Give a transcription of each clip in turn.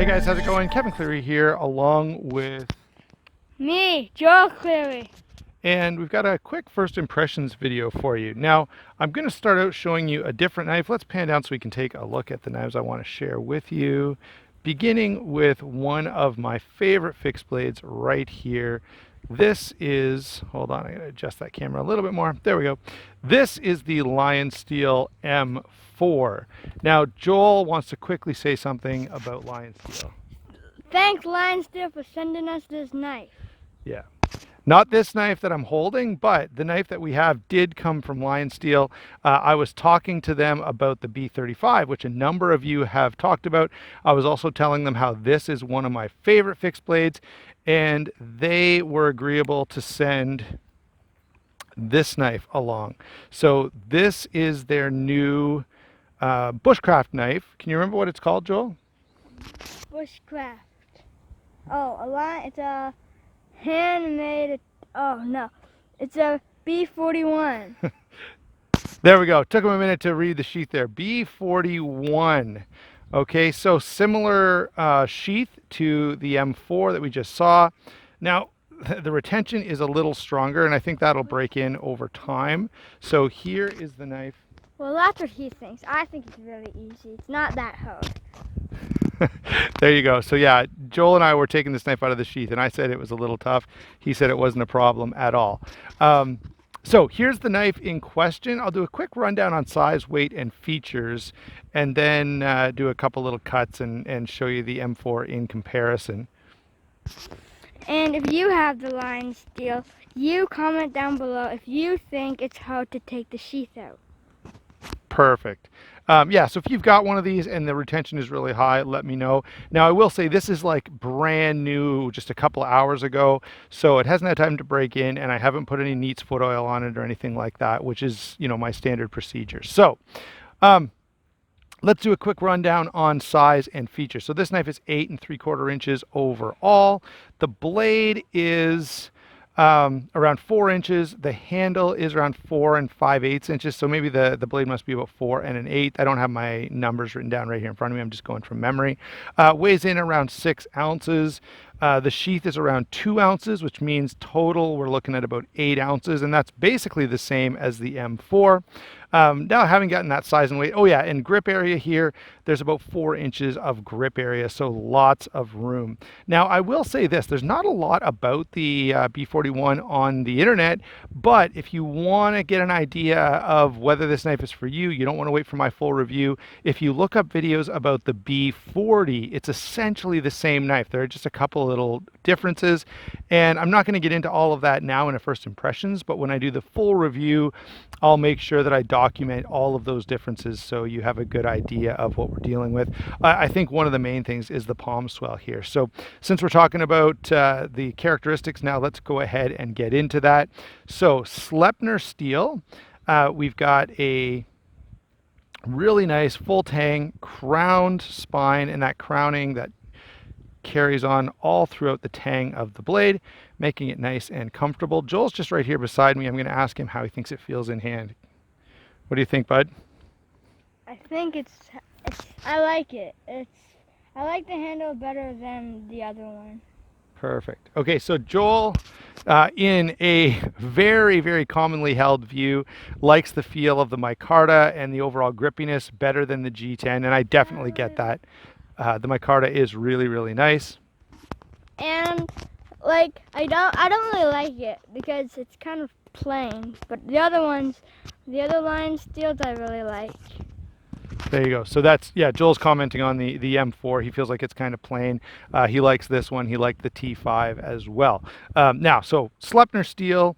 Hey guys, how's it going? Kevin Cleary here, along with me, Joel Cleary. And we've got a quick first impressions video for you. Now, I'm going to start out showing you a different knife. Let's pan down so we can take a look at the knives I want to share with you. Beginning with one of my favorite fixed blades right here. This is, hold on, I'm going to adjust that camera a little bit more. There we go. This is the Lionsteel M4. Now, Joel wants to quickly say something about Lionsteel. Thanks, Lionsteel, for sending us this knife. Yeah. Not this knife that I'm holding, but the knife that we have did come from Lionsteel. I was talking to them about the B35, which a number of you have talked about. I was also telling them how this is one of my favorite fixed blades, and they were agreeable to send this knife along. So this is their new bushcraft knife. Can you remember what it's called, Joel? Bushcraft. Oh, it's a handmade, oh no, it's a B41. There we go. Took him a minute to read the sheath there. B41. Okay, so similar sheath to the M4 that we just saw. Now, the retention is a little stronger, and I think that'll break in over time. So here is the knife. Well, that's what he thinks. I think it's really easy. It's not that hard. There you go. So yeah, Joel and I were taking this knife out of the sheath, and I said it was a little tough. He said it wasn't a problem at all. So here's the knife in question. I'll do a quick rundown on size, weight, and features, and then do a couple little cuts and show you the M4 in comparison. And if you have the Lionsteel, you comment down below if you think it's hard to take the sheath out. Perfect. Yeah, so if you've got one of these and the retention is really high, let me know. Now, I will say this is like brand new, just a couple of hours ago, so it hasn't had time to break in, and I haven't put any Neats foot oil on it or anything like that, which is, you know, my standard procedure. So, let's do a quick rundown on size and features. So this knife is 8 3/4 inches overall. The blade is around 4 inches. The handle is around 4 5/8 inches. So maybe the blade must be about 4 1/8. I don't have my numbers written down right here in front of me. I'm just going from memory. Weighs in around 6 ounces. The sheath is around 2 ounces, which means total we're looking at about 8 ounces, and that's basically the same as the M4. Now, having gotten that size and weight, oh yeah, and grip area here, there's about 4 inches of grip area, so lots of room. Now, I will say this, there's not a lot about the B41 on the internet, but if you want to get an idea of whether this knife is for you, you don't want to wait for my full review. If you look up videos about the B40, it's essentially the same knife. There are just a couple little differences, and I'm not going to get into all of that now in a first impressions, but when I do the full review, I'll make sure that I document all of those differences so you have a good idea of what we're dealing with. I think one of the main things is the palm swell here. So since we're talking about the characteristics now, let's go ahead and get into that. So Sleipner steel, we've got a really nice full tang crowned spine, and that crowning that carries on all throughout the tang of the blade, making it nice and comfortable. Joel's just right here beside me. I'm going to ask him how he thinks it feels in hand. What do you think, bud? I think I like it. I like the handle better than the other one. Perfect. Okay, so Joel, in a very, very commonly held view, likes the feel of the micarta and the overall grippiness better than the G10, and I definitely get that. The micarta is really, really nice. And like I don't really like it because it's kind of plain, but the other Lionsteels I really like. There you go. So that's, yeah, Joel's commenting on the M4. He feels like it's kind of plain. He likes this one. He liked the T5 as well. Now, so Sleipner steel,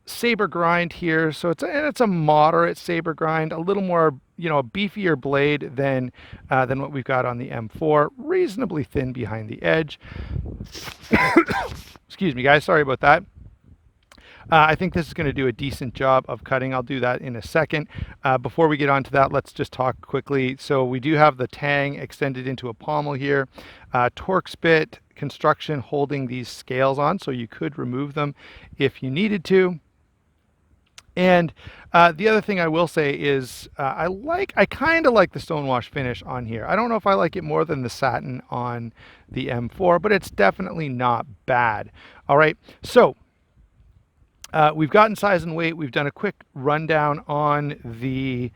Saber Grind here. So it's a moderate Saber Grind, a little more, you know, a beefier blade than what we've got on the M4. Reasonably thin behind the edge. Excuse me, guys. Sorry about that. I think this is going to do a decent job of cutting. I'll do that in a second. Before we get on to that, let's just talk quickly. So we do have the tang extended into a pommel here. Torx bit construction holding these scales on, so you could remove them if you needed to. And the other thing I will say is I kind of like the Stonewash finish on here. I don't know if I like it more than the satin on the M4, but it's definitely not bad. All right, so we've gotten size and weight. We've done a quick rundown on the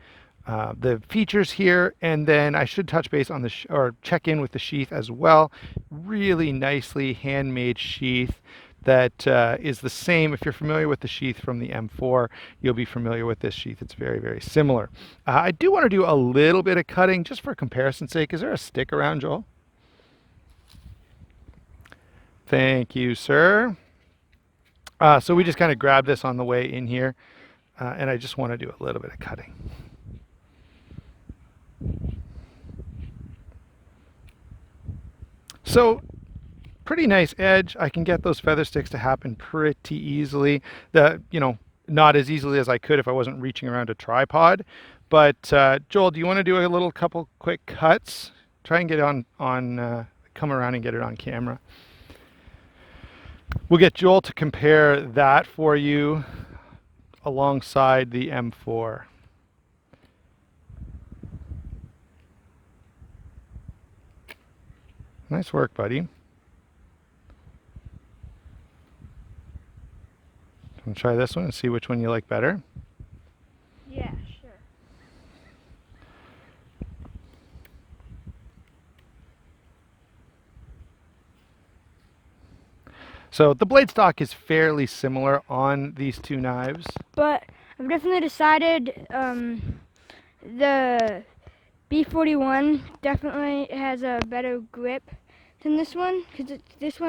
features here, and then I should touch base on the or check in with the sheath as well. Really nicely handmade sheath that is the same. If you're familiar with the sheath from the M4, you'll be familiar with this sheath. It's very, very similar. I do want to do a little bit of cutting just for comparison's sake. Is there a stick around, Joel? Thank you, sir. So we just kind of grabbed this on the way in here, and I just want to do a little bit of cutting. So pretty nice edge. I can get those feather sticks to happen pretty easily. Not as easily as I could if I wasn't reaching around a tripod. But Joel, do you want to do a little couple quick cuts? Try and get come around and get it on camera. We'll get Joel to compare that for you alongside the M4. Nice work, buddy. Want to try this one and see which one you like better? Yeah, sure. So the blade stock is fairly similar on these two knives. But I've definitely decided the B41 definitely has a better grip than this one, because this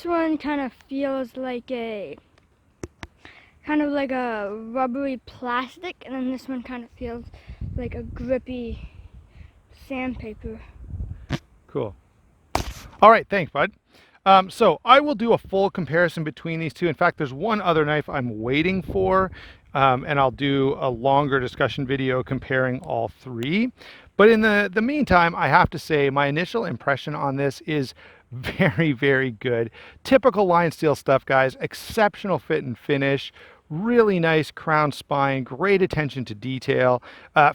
one kind of feels like a rubbery plastic, and then this one kind of feels like a grippy sandpaper. Cool. All right, thanks, bud. So I will do a full comparison between these two. In fact, there's one other knife I'm waiting for, and I'll do a longer discussion video comparing all three. But in the meantime, I have to say my initial impression on this is very, very good. Typical Lionsteel stuff, guys. Exceptional fit and finish. Really nice crown spine, great attention to detail,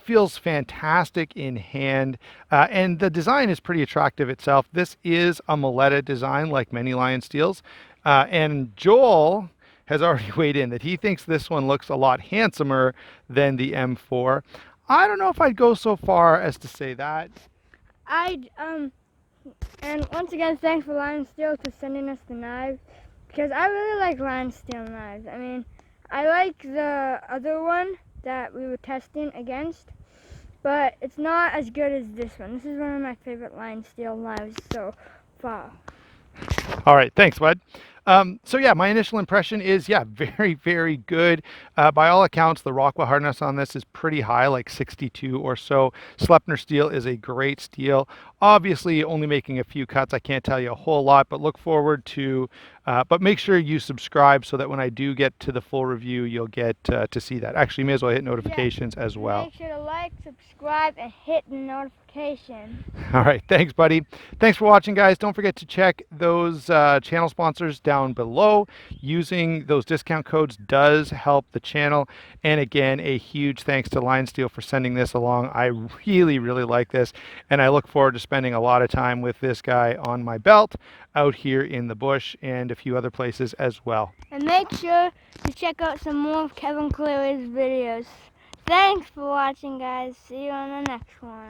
feels fantastic in hand, and the design is pretty attractive itself. This is a Moletta design like many Lionsteels, and Joel has already weighed in that he thinks this one looks a lot handsomer than the M4. I don't know if I'd go so far as to say that. And once again, thanks for Lionsteel for sending us the knives, because I really like Lionsteel knives. I mean, I like the other one that we were testing against, but it's not as good as this one. This is one of my favorite Lionsteel knives so far. All right, thanks, bud. So yeah, my initial impression is, yeah, very, very good. By all accounts, the Rockwell hardness on this is pretty high, like 62 or so. Sleipner steel is a great steel. Obviously, only making a few cuts, I can't tell you a whole lot, but look forward to, but make sure you subscribe so that when I do get to the full review, you'll get to see that. Actually, you may as well hit notifications as well. Make sure to like, subscribe, and hit the notification. All right, thanks, buddy. Thanks for watching, guys. Don't forget to check those channel sponsors down below. Using those discount codes does help the channel. And again, a huge thanks to Lionsteel for sending this along. I really, really like this, and I look forward to spending a lot of time with this guy on my belt out here in the bush and a few other places as well. And make sure to check out some more of Kevin Cleary's videos. Thanks for watching, guys. See you on the next one.